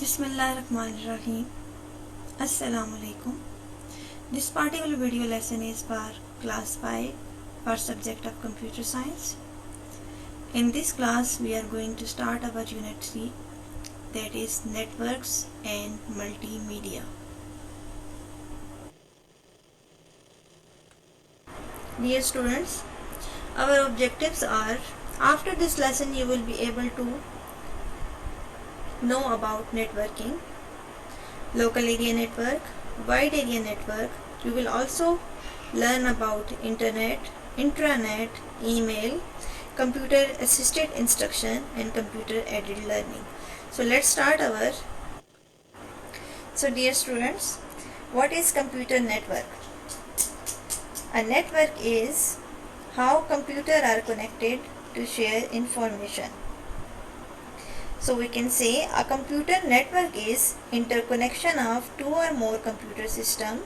Bismillahirrahmanirrahim. Assalamu alaikum. This particular video lesson is for class 5 for subject of computer science. In this class we are going to start our unit 3, that is networks and multimedia. Dear students, our objectives are, after this lesson you will be able to know about networking, local area network, wide area network. You will also learn about internet, intranet, email, computer assisted instruction and computer aided learning. So let's start our. So dear students, what is computer network? A network is how computers are connected to share information. So we can say a computer network is interconnection of two or more computer systems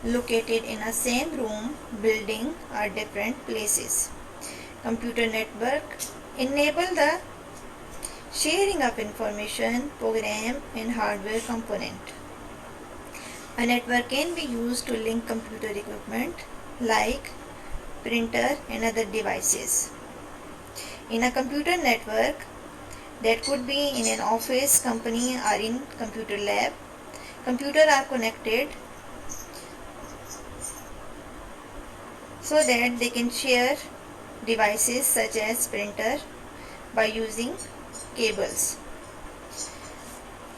located in a same room, building or different places. Computer network enable the sharing of information, program and hardware component. A network can be used to link computer equipment like printer and other devices. In a computer network, that could be in an office, company or in computer lab, computers are connected so that they can share devices such as printer by using cables.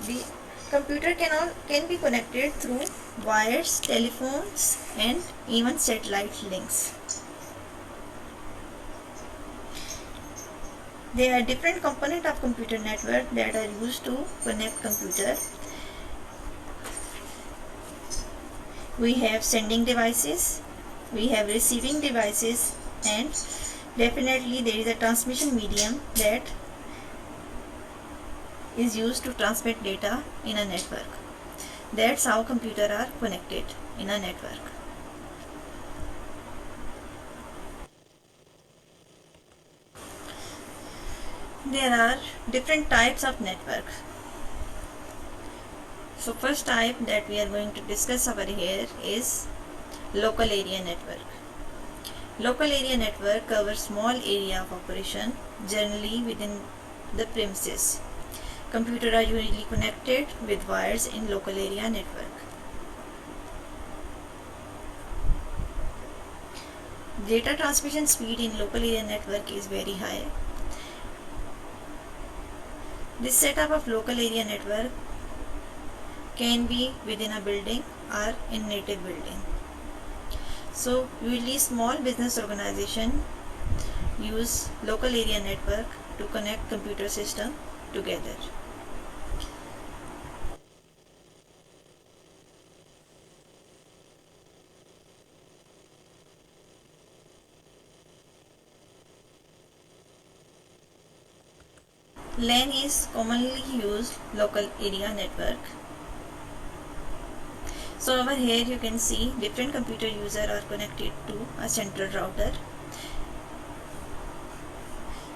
The computer can be connected through wires, telephones and even satellite links. There are different components of computer network that are used to connect computer. We have sending devices, we have receiving devices, and definitely there is a transmission medium that is used to transmit data in a network. That's how computers are connected in a network. There are different types of networks. So first type that we are going to discuss over here is local area network. Local area network covers small area of operation, generally within the premises. Computers are usually connected with wires in local area network. Data transmission speed in local area network is very high. This setup of local area network can be within a building or in native building. So usually small business organization use local area network to connect computer system together. LAN is commonly used local area network. So over here you can see different computer users are connected to a central router.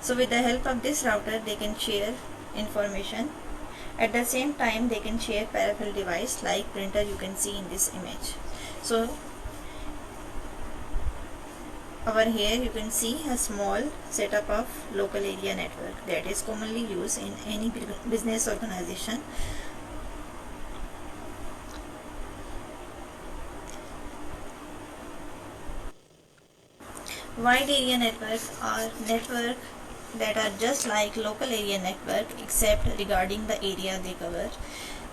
So with the help of this router they can share information. At the same time they can share peripheral device like printer you can see in this image. So over here you can see a small setup of local area network that is commonly used in any business organization. Wide area networks are networks that are just like local area network except regarding the area they cover.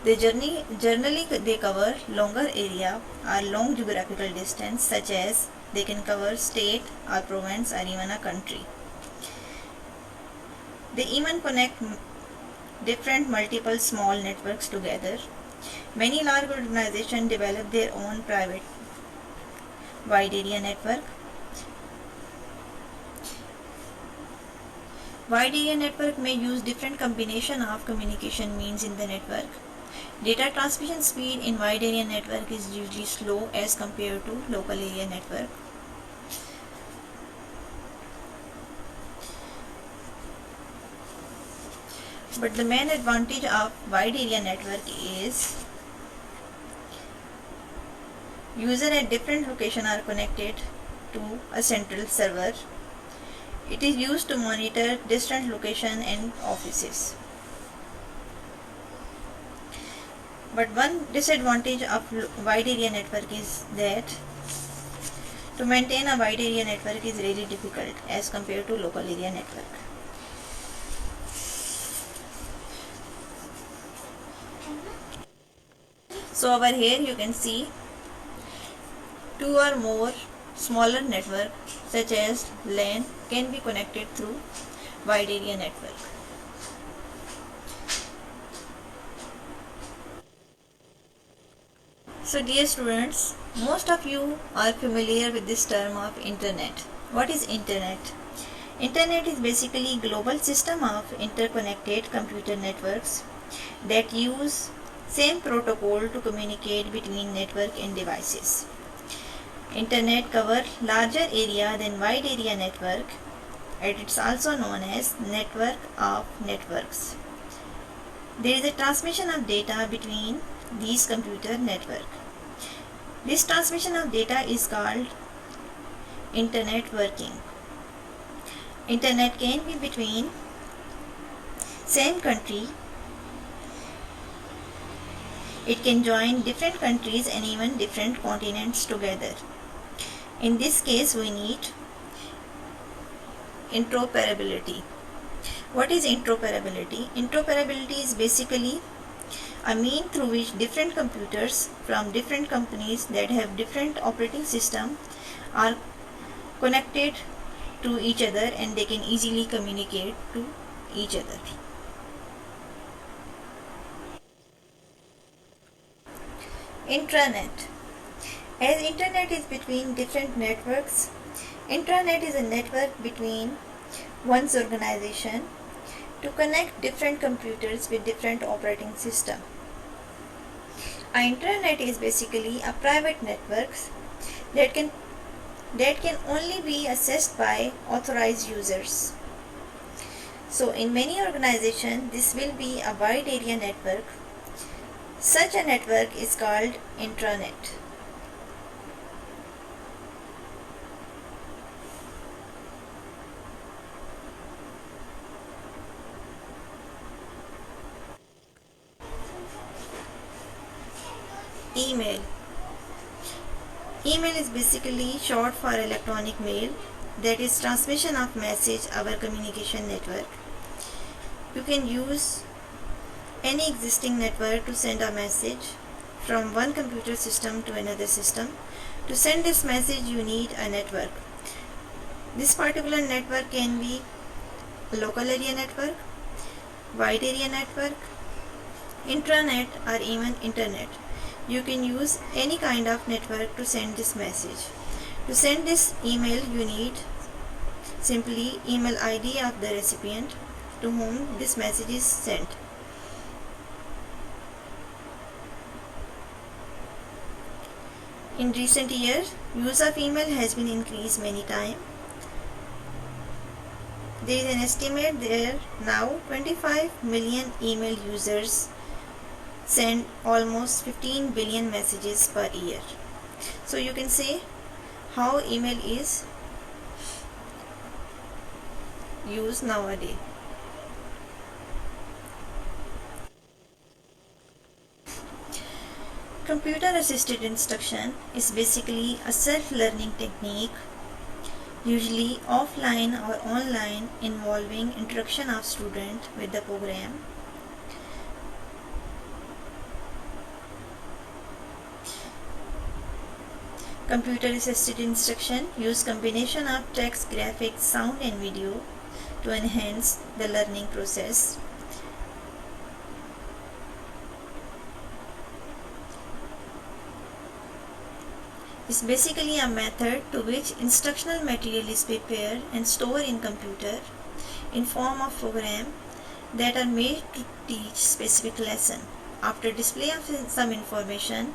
Generally they cover longer area or long geographical distance, such as they can cover state or province or even a country. They even connect different multiple small networks together. Many large organizations develop their own private wide area network. Wide area network may use different combination of communication means in the network. Data transmission speed in wide area network is usually slow as compared to local area network. But the main advantage of wide area network is users at different locations are connected to a central server. It is used to monitor distant locations and offices. But one disadvantage of wide area network is that to maintain a wide area network is really difficult as compared to local area network. So over here you can see two or more smaller network such as LAN can be connected through wide area network. So dear students, most of you are familiar with this term of internet. What is internet? Internet is basically global system of interconnected computer networks that use same protocol to communicate between network and devices. Internet covers larger area than wide area network, and it's also known as network of networks. There is a transmission of data between these computer network. This transmission of data is called internet working. Internet can be between same country. It can join different countries and even different continents together. In this case, we need interoperability. What is interoperability? Interoperability is basically a mean through which different computers from different companies that have different operating system are connected to each other and they can easily communicate to each other. Intranet. As internet is between different networks, intranet is a network between one's organization to connect different computers with different operating system. An intranet is basically a private network that can only be accessed by authorized users. So in many organizations, this will be a wide area network. Such a network is called intranet. Email. Email is basically short for electronic mail, that is transmission of message over communication network. You can use any existing network to send a message from one computer system to another system. To send this message you need a network. This particular network can be a local area network, wide area network, intranet or even internet. You can use any kind of network to send this message. To send this email you need simply email ID of the recipient to whom this message is sent. In recent years, use of email has been increased many times. There is an estimate there now 25 million email users send almost 15 billion messages per year. So you can say how email is used nowadays. Computer assisted instruction is basically a self-learning technique, usually offline or online, involving interaction of student with the program. Computer assisted instruction use combination of text, graphics, sound and video to enhance the learning process. It's basically a method to which instructional material is prepared and stored in computer in form of program that are made to teach specific lesson. After display of some information,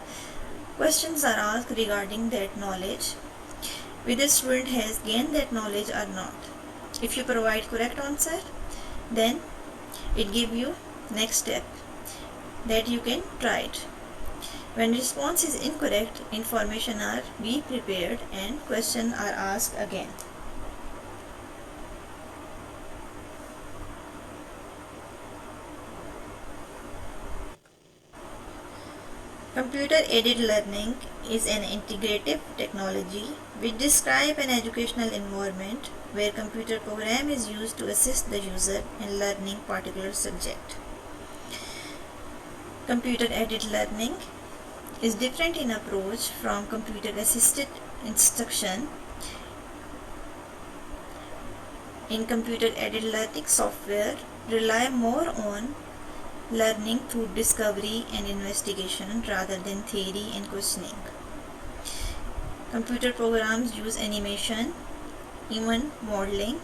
questions are asked regarding that knowledge, whether student has gained that knowledge or not. If you provide correct answer, then It gives you next step that you can try it. When response is incorrect, information are be prepared and questions are asked again. Computer-aided learning is an integrative technology which describes an educational environment where computer program is used to assist the user in learning particular subject. Computer-aided learning is different in approach from computer-assisted instruction. In computer-aided learning, software rely more on learning through discovery and investigation rather than theory and questioning. Computer programs use animation, even modeling.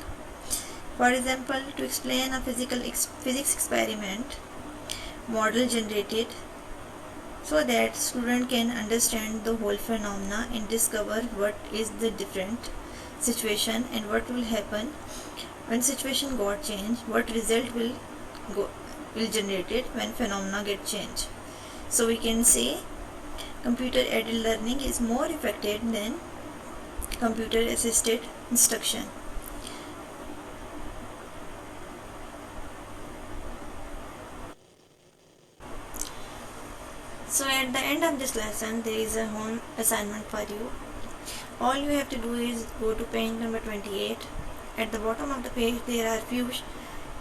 For example, to explain a physics experiment, model generated so that student can understand the whole phenomena and discover what is the different situation and what will happen when situation got changed, what result will generated when phenomena get changed. So we can say computer aided learning is more effective than computer assisted instruction. So at the end of this lesson there is a home assignment for you. All you have to do is go to page number 28. At the bottom of the page there are few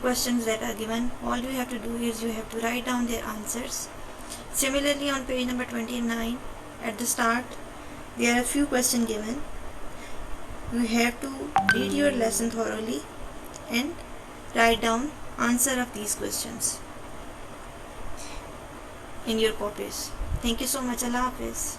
questions that are given. All you have to do is you have to write down their answers. Similarly, on page number 29, at the start there are few questions given. You have to read your lesson thoroughly and write down answer of these questions in your copies. Thank you so much. Allah Hafiz.